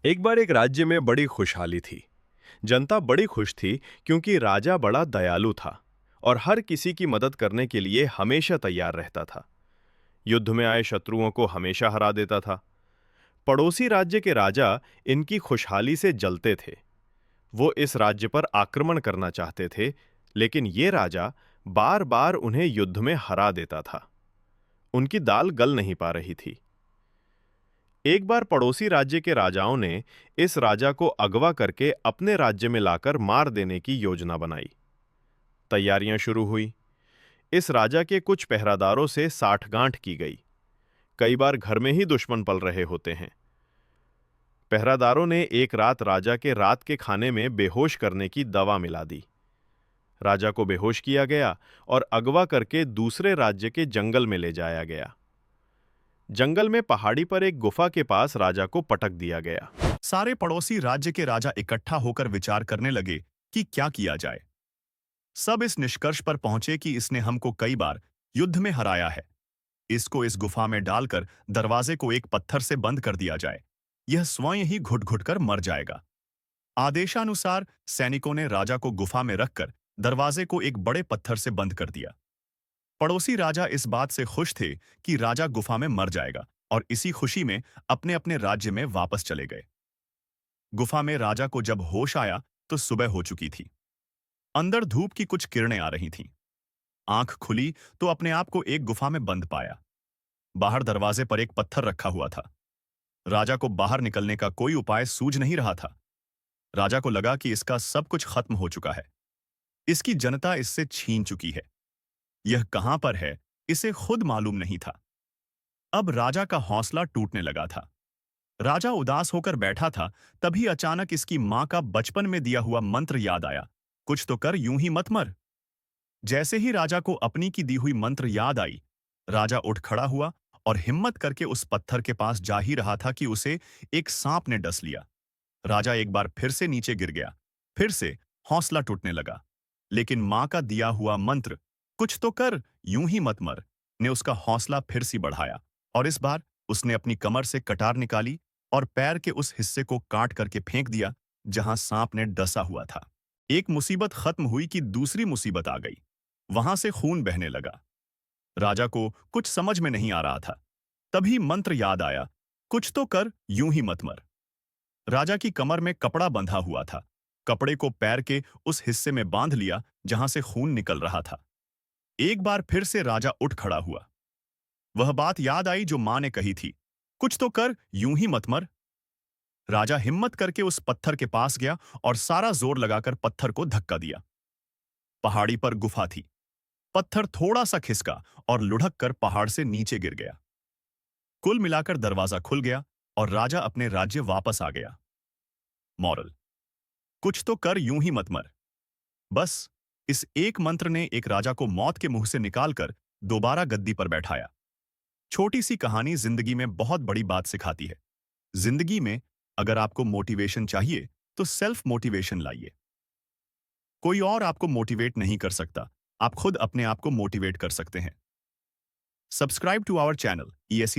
एक बार एक राज्य में बड़ी खुशहाली थी। जनता बड़ी खुश थी क्योंकि राजा बड़ा दयालु था और हर किसी की मदद करने के लिए हमेशा तैयार रहता था। युद्ध में आए शत्रुओं को हमेशा हरा देता था। पड़ोसी राज्य के राजा इनकी खुशहाली से जलते थे। वो इस राज्य पर आक्रमण करना चाहते थे, लेकिन ये राजा बार बार उन्हें युद्ध में हरा देता था। उनकी दाल गल नहीं पा रही थी। एक बार पड़ोसी राज्य के राजाओं ने इस राजा को अगवा करके अपने राज्य में लाकर मार देने की योजना बनाई। तैयारियां शुरू हुई। इस राजा के कुछ पहरादारों से साठगांठ की गई। कई बार घर में ही दुश्मन पल रहे होते हैं। पहरादारों ने एक रात राजा के रात के खाने में बेहोश करने की दवा मिला दी। राजा को बेहोश किया गया और अगवा करके दूसरे राज्य के जंगल में ले जाया गया। जंगल में पहाड़ी पर एक गुफा के पास राजा को पटक दिया गया। सारे पड़ोसी राज्य के राजा इकट्ठा होकर विचार करने लगे कि क्या किया जाए। सब इस निष्कर्ष पर पहुंचे कि इसने हमको कई बार युद्ध में हराया है। इसको इस गुफा में डालकर दरवाजे को एक पत्थर से बंद कर दिया जाए। यह स्वयं ही घुट घुट कर मर जाएगा। आदेशानुसार सैनिकों ने राजा को गुफा में रखकर दरवाजे को एक बड़े पत्थर से बंद कर दिया। पड़ोसी राजा इस बात से खुश थे कि राजा गुफा में मर जाएगा और इसी खुशी में अपने अपने राज्य में वापस चले गए। गुफा में राजा को जब होश आया तो सुबह हो चुकी थी। अंदर धूप की कुछ किरणें आ रही थीं। आंख खुली तो अपने आप को एक गुफा में बंद पाया। बाहर दरवाजे पर एक पत्थर रखा हुआ था। राजा को बाहर निकलने का कोई उपाय सूझ नहीं रहा था। राजा को लगा कि इसका सब कुछ खत्म हो चुका है। इसकी जनता इससे छीन चुकी है। यह कहां पर है, इसे खुद मालूम नहीं था। अब राजा का हौसला टूटने लगा था। राजा उदास होकर बैठा था, तभी अचानक इसकी मां का बचपन में दिया हुआ मंत्र याद आया। कुछ तो कर, यूं ही मत मर। जैसे ही राजा को अपनी की दी हुई मंत्र याद आई, राजा उठ खड़ा हुआ और हिम्मत करके उस पत्थर के पास जा ही रहा था कि उसे एक सांप ने डस लिया। राजा एक बार फिर से नीचे गिर गया। फिर से हौसला टूटने लगा। लेकिन मां का दिया हुआ मंत्र, कुछ तो कर, यूं ही मत मर, ने उसका हौसला फिर से बढ़ाया। और इस बार उसने अपनी कमर से कटार निकाली और पैर के उस हिस्से को काट करके फेंक दिया जहां सांप ने डसा हुआ था। एक मुसीबत खत्म हुई कि दूसरी मुसीबत आ गई। वहां से खून बहने लगा। राजा को कुछ समझ में नहीं आ रहा था। तभी मंत्र याद आया, कुछ तो कर, यूं ही मत मर। राजा की कमर में कपड़ा बंधा हुआ था। कपड़े को पैर के उस हिस्से में बांध लिया जहां से खून निकल रहा था। एक बार फिर से राजा उठ खड़ा हुआ। वह बात याद आई जो मां ने कही थी, कुछ तो कर, यूं ही मत मर। राजा हिम्मत करके उस पत्थर के पास गया और सारा जोर लगाकर पत्थर को धक्का दिया। पहाड़ी पर गुफा थी। पत्थर थोड़ा सा खिसका और लुढ़क कर पहाड़ से नीचे गिर गया। कुल मिलाकर दरवाजा खुल गया और राजा अपने राज्य वापस आ गया। मॉरल, कुछ तो कर, यूं ही मत मर। बस इस एक मंत्र ने एक राजा को मौत के मुंह से निकालकर दोबारा गद्दी पर बैठाया। छोटी सी कहानी जिंदगी में बहुत बड़ी बात सिखाती है। जिंदगी में अगर आपको मोटिवेशन चाहिए तो सेल्फ मोटिवेशन लाइए। कोई और आपको मोटिवेट नहीं कर सकता। आप खुद अपने आप को मोटिवेट कर सकते हैं। Subscribe to our channel ESC